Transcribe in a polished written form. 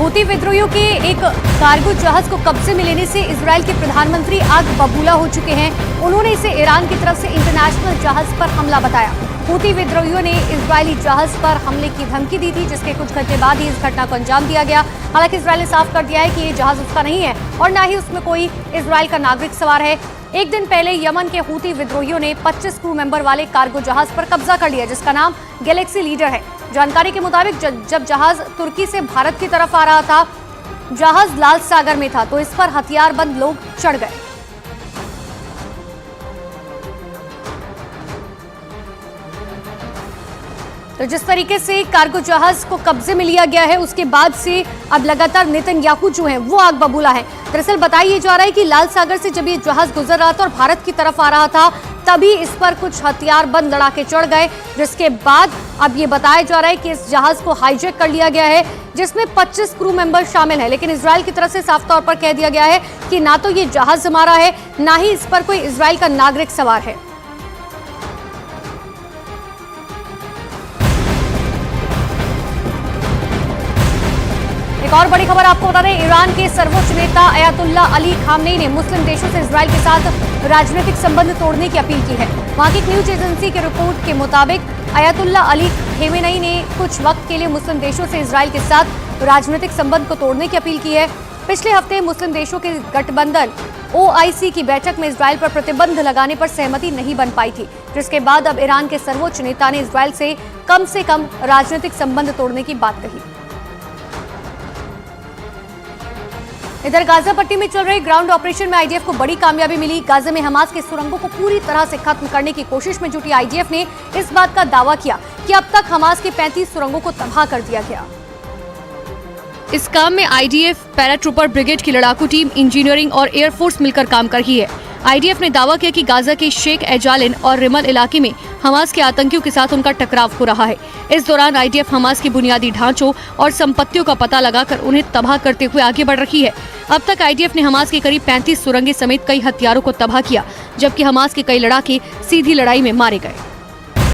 Houthi विद्रोहियों के एक कार्गो जहाज को कब्जे में लेने से इजरायल के प्रधानमंत्री आग बबूला हो चुके हैं। उन्होंने इसे ईरान की तरफ से इंटरनेशनल जहाज पर हमला बताया। हूती विद्रोहियों ने इजरायली जहाज पर हमले की धमकी दी थी, जिसके कुछ घंटे बाद ही इस घटना को अंजाम दिया गया। हालांकि इजरायल ने साफ कर दिया है कि ये जहाज उसका नहीं है और न ही उसमें कोई इजरायल का नागरिक सवार है। एक दिन पहले यमन के हूती विद्रोहियों ने 25 क्रू मेंबर वाले कार्गो जहाज पर कब्जा कर लिया, जिसका नाम गैलेक्सी लीडर है। जानकारी के मुताबिक जब जहाज तुर्की से भारत की तरफ आ रहा था, जहाज लाल सागर में था, तो इस पर हथियारबंद लोग चढ़ गए। तो जिस तरीके से कार्गो जहाज को कब्जे में लिया गया है, उसके बाद से अब लगातार नेतन्याहू जो है वो आग बबूला है। दरअसल बताया जा रहा है कि लाल सागर से जब ये जहाज गुजर रहा था और भारत की तरफ आ रहा था, तभी इस पर कुछ हथियारबंद लड़ाके चढ़ गए, जिसके बाद अब ये बताया जा रहा है कि इस जहाज को हाईजैक कर लिया गया है, जिसमें 25 क्रू मेंबर शामिल है। लेकिन इजरायल की तरफ से साफ तौर पर कह दिया गया है कि ना तो ये जहाज हमारा है, ना ही इस पर कोई इजरायल का नागरिक सवार है। एक और बड़ी खबर आपको बता दें, ईरान के सर्वोच्च नेता अयातुल्ला अली खामनेई ने मुस्लिम देशों से इजरायल के साथ राजनीतिक संबंध तोड़ने की अपील की है। वहां की न्यूज एजेंसी की रिपोर्ट के मुताबिक अयातुल्ला अली खामेनेई ने कुछ वक्त के लिए मुस्लिम देशों से इजरायल के साथ राजनीतिक संबंध को तोड़ने की अपील की है। पिछले हफ्ते मुस्लिम देशों के गठबंधन OIC की बैठक में इजरायल पर प्रतिबंध लगाने पर सहमति नहीं बन पाई थी, जिसके बाद अब ईरान के सर्वोच्च नेता ने इजरायल से कम राजनीतिक संबंध तोड़ने की बात कही। इधर गाजा पट्टी में चल रहे ग्राउंड ऑपरेशन में IDF को बड़ी कामयाबी मिली। गाजा में हमास के सुरंगों को पूरी तरह से खत्म करने की कोशिश में जुटी IDF ने इस बात का दावा किया कि अब तक हमास के 35 सुरंगों को तबाह कर दिया गया। इस काम में IDF, पैराट्रूपर ब्रिगेड की लड़ाकू टीम, इंजीनियरिंग और एयरफोर्स मिलकर काम कर रही है। IDF ने दावा किया कि गाजा के शेख एजालिन और रिमल इलाके में हमास के आतंकियों के साथ उनका टकराव हो रहा है। इस दौरान IDF हमास के बुनियादी ढांचों और संपत्तियों का पता लगाकर उन्हें तबाह करते हुए आगे बढ़ रही है। अब तक IDF ने हमास के करीब 35 सुरंगें समेत कई हथियारों को तबाह किया, जबकि हमास के कई लड़ाके सीधी लड़ाई में मारे गए।